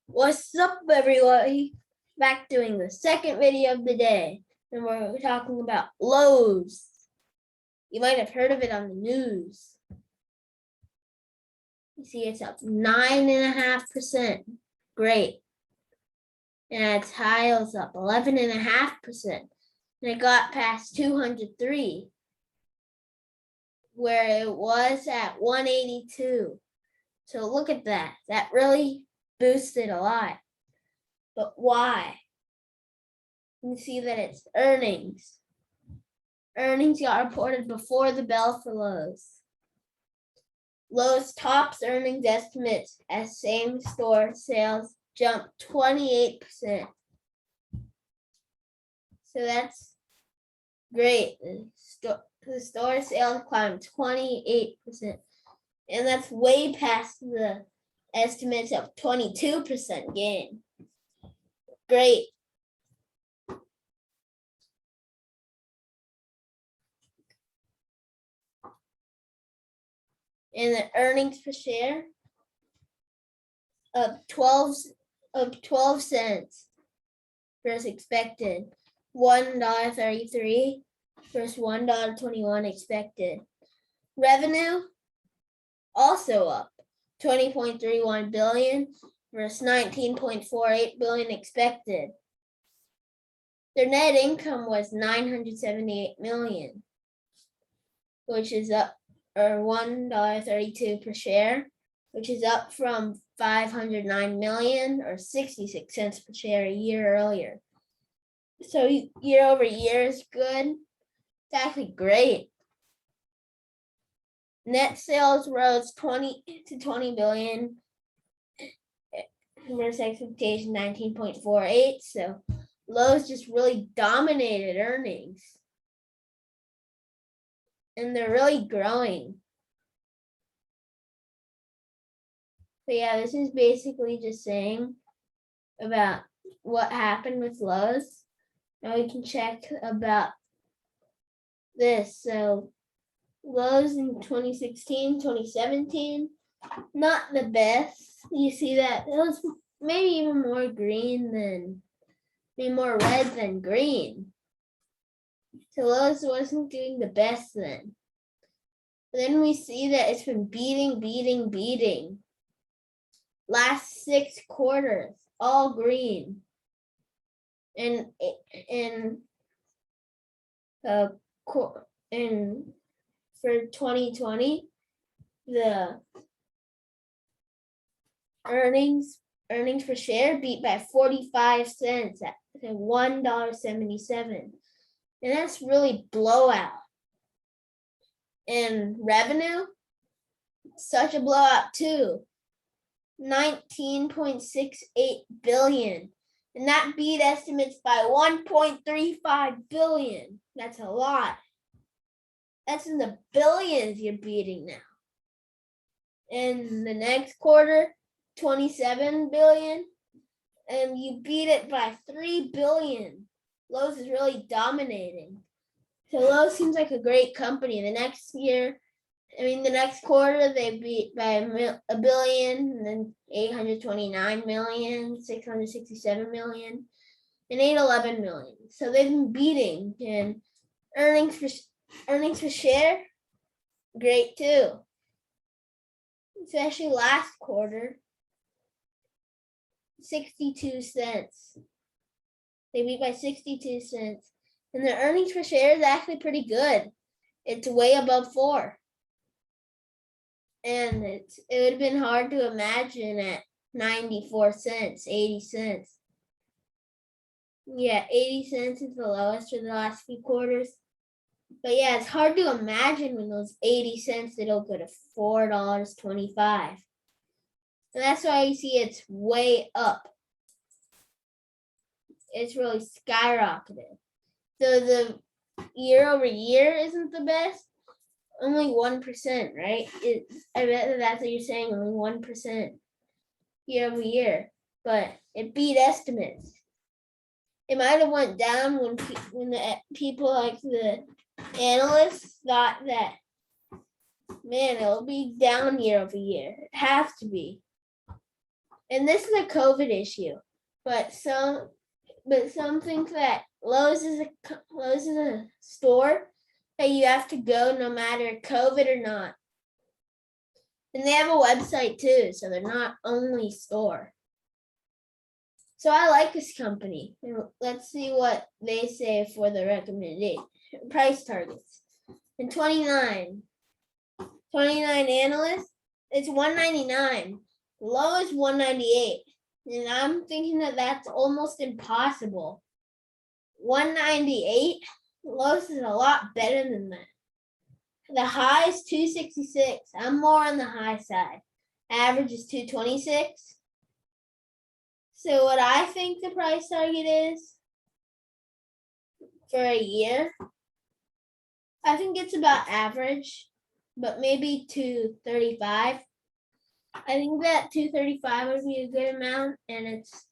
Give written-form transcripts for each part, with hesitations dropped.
What's up, everybody? Back doing the second video of the day, and we're talking about LOWES. You might have heard of it on the news. You see, it's up 9.5%. Great. And its high was up 11.5%. And it got past 203, where it was at 182. So look at that. That really boosted a lot. But why? You see that it's earnings. Earnings got reported before the bell for LOWES. LOWES tops earnings estimates as same-store sales jumped 28%. So that's great. The store sales climbed 28%. And that's way past the estimates of 22% gain. Great. And the earnings per share of 12 cents versus expected. $1.33 versus $1.21 expected. Revenue also up 20.31 billion versus 19.48 billion expected. Their net income was 978 million, which is up or $1.32 per share, which is up from 509 million or 66 cents per share a year earlier. So year over year is good. It's actually great. Net sales rose 20 billion versus expectation 19.48. So LOWES just really dominated earnings. And they're really growing. But yeah, this is basically just saying about what happened with LOWES. Now we can check about this. So LOWES in 2016, 2017, not the best. You see that it was maybe even more more red than green. So LOWES wasn't doing the best then. But then we see that it's been beating. Last 6 quarters, all green. And for 2020, the earnings per share beat by 45 cents at $1.77. And that's really blowout. And revenue, such a blowout too. 19.68 billion. And that beat estimates by 1.35 billion. That's a lot. That's in the billions you're beating now. And the next quarter, 27 billion. And you beat it by 3 billion. LOWES is really dominating. So LOWES seems like a great company. The next quarter they beat by $1 billion, and then 829 million, 667 million, and 811 million. So they've been beating, and earnings per share, great too. Especially last quarter, 62 cents. They beat by 62 cents. And the earnings per share is actually pretty good. It's way above 4. And it would have been hard to imagine at 94 cents, 80 cents. Yeah, 80 cents is the lowest for the last few quarters. But yeah, it's hard to imagine when those 80 cents it'll go to $4.25. So that's why you see it's way up. It's really skyrocketed. So the year over year isn't the best. Only 1%, right? I bet that's what you're saying, only 1% year over year. But it beat estimates. It might have went down when the people like the analysts thought that, man, it'll be down year over year. It has to be. and this is a COVID issue, but some think that Lowe's is a store that you have to go no matter COVID or not. And they have a website too, so they're not only store. So I like this company. Let's see what they say for the recommended price targets. And 29 analysts, it's $199. Low is $198. And I'm thinking that that's almost impossible. $198, Lowe's is a lot better than that. The high is $266. I'm more on the high side. Average is $226. So what I think the price target is for a year, I think it's about average, but maybe $235. I think that $235 would be a good amount, and it's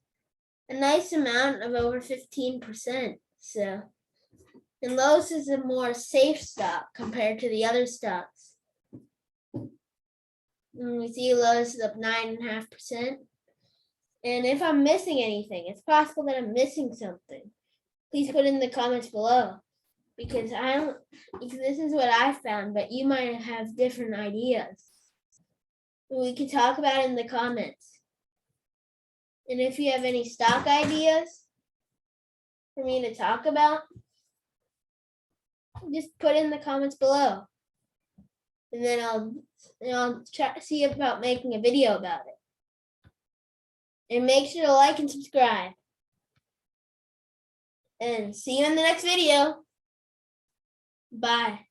a nice amount of over 15%. So, and Lowe's is a more safe stock compared to the other stocks. And we see Lowe's is up 9.5%. And if I'm missing anything, it's possible that I'm missing something. Please put in the comments below, because this is what I found, but you might have different ideas. We can talk about it in the comments. And if you have any stock ideas for me to talk about, just put in the comments below. And then I'll try to see about making a video about it. And make sure to like and subscribe. And see you in the next video. Bye.